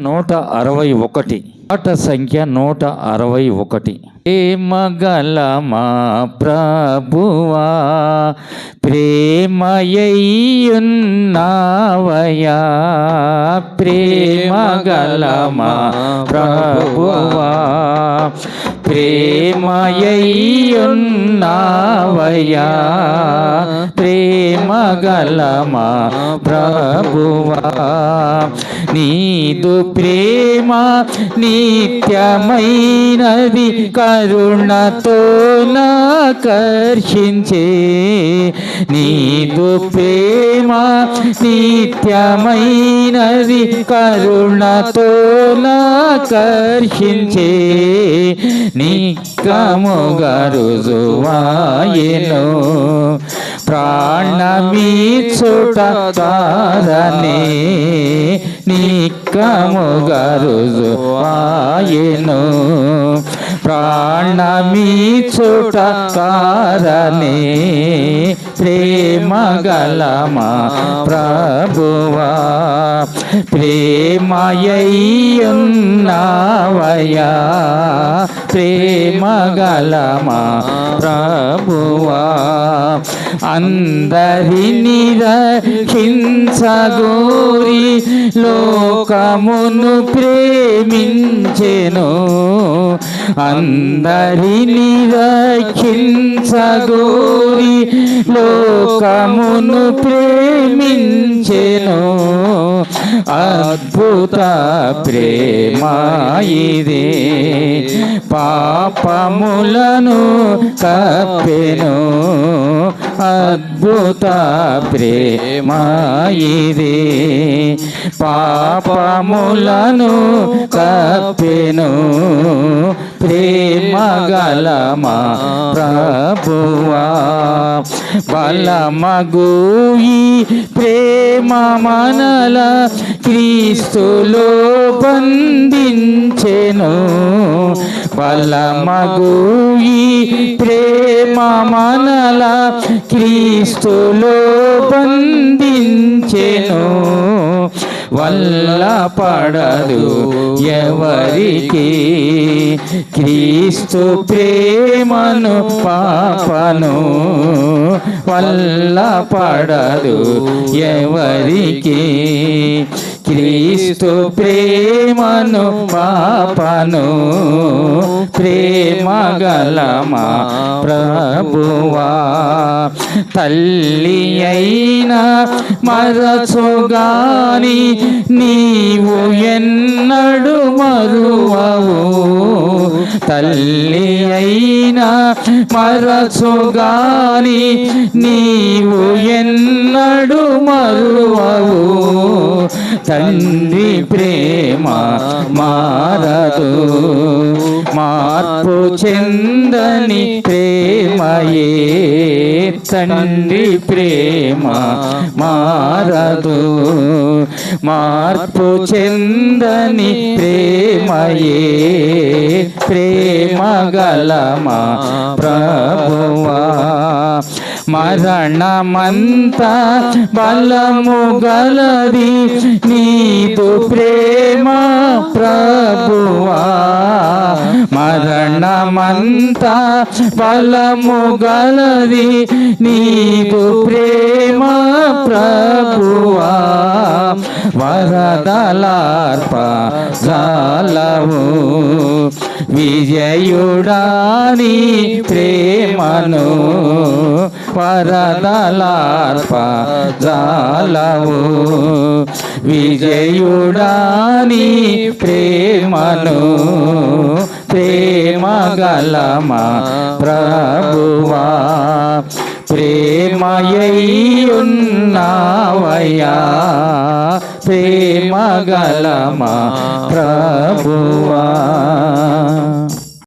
161 పాట సంఖ్య 161. ప్రేమగల మా ప్రభువా ప్రేమయ్యున్నావయ్యా, ప్రేమగల మా ప్రభువా ప్రేమయ్యున్నావయ్యా, ప్రేమగల మా ప్రభువా నీదు ప్రేమ నిత్యమైనది, కరుణతో నాకర్షించే. నీదు ప్రేమ నిత్యమైనది, కరుణతో నాకర్షించే. నిక్కముగా రుజువాయెను ప్రాణమిచ్చుట తారనే, నిక్కముగా రుజువాయెను ప్రాణమిచ్చుట తారనే. ప్రేమగల మా ప్రభువా ప్రేమయ్యున్నావయ్యా, ప్రేమగల మా ప్రభువా అందరిని రక్షించగోరి లోకమును ప్రేమించెను. అందరిని రక్షించగోరి లోకమును ప్రేమించెను. అద్భుత ప్రేమ ఇదే, పాపములను కప్పెను. అద్భుత ప్రేమ ఇదే, పాపములను కప్పెను. ప్రేమగల మా ప్రభువా బలమగు ఈ ప్రేమ మనల క్రీస్తులో బంధించెను. బలమగు ఈ ప్రేమ మనల క్రీస్తులో బంధించెను. వల్ల పడదు ఎవరికి క్రీస్తు ప్రేమను పాపను, వల్ల పడదు ఎవరికి క్రీస్తు ప్రేమను పాపను. ప్రేమగల మా ప్రభువా తల్లి అయినా మరచుగాని నీవు ఎన్నడు మరువవు. తల్లి అయినా మరచుగాని నీవు ఎన్నడు మరువవు. తండ్రి ప్రేమ మారదు, మార్పు చెందని ప్రేమయే. తండ్రి ప్రేమ మారదు, మార్పు చెందని ప్రేమయే. ప్రేమగల మా ప్రభువా మరణమంతా బలము గలది నీదు ప్రేమ ప్రభువా. మరణమంతా బలము గలది నీదు ప్రేమ ప్రభువా. వరదలార్ప జాలవు విజయుడాని ప్రేమను, వరదలార్ప జాలవు విజయుడాని ప్రేమను. ప్రేమగల మా ప్రభువా ప్రేమయ్యున్నావయ్యా, ప్రేమగల మా ప్రభువా.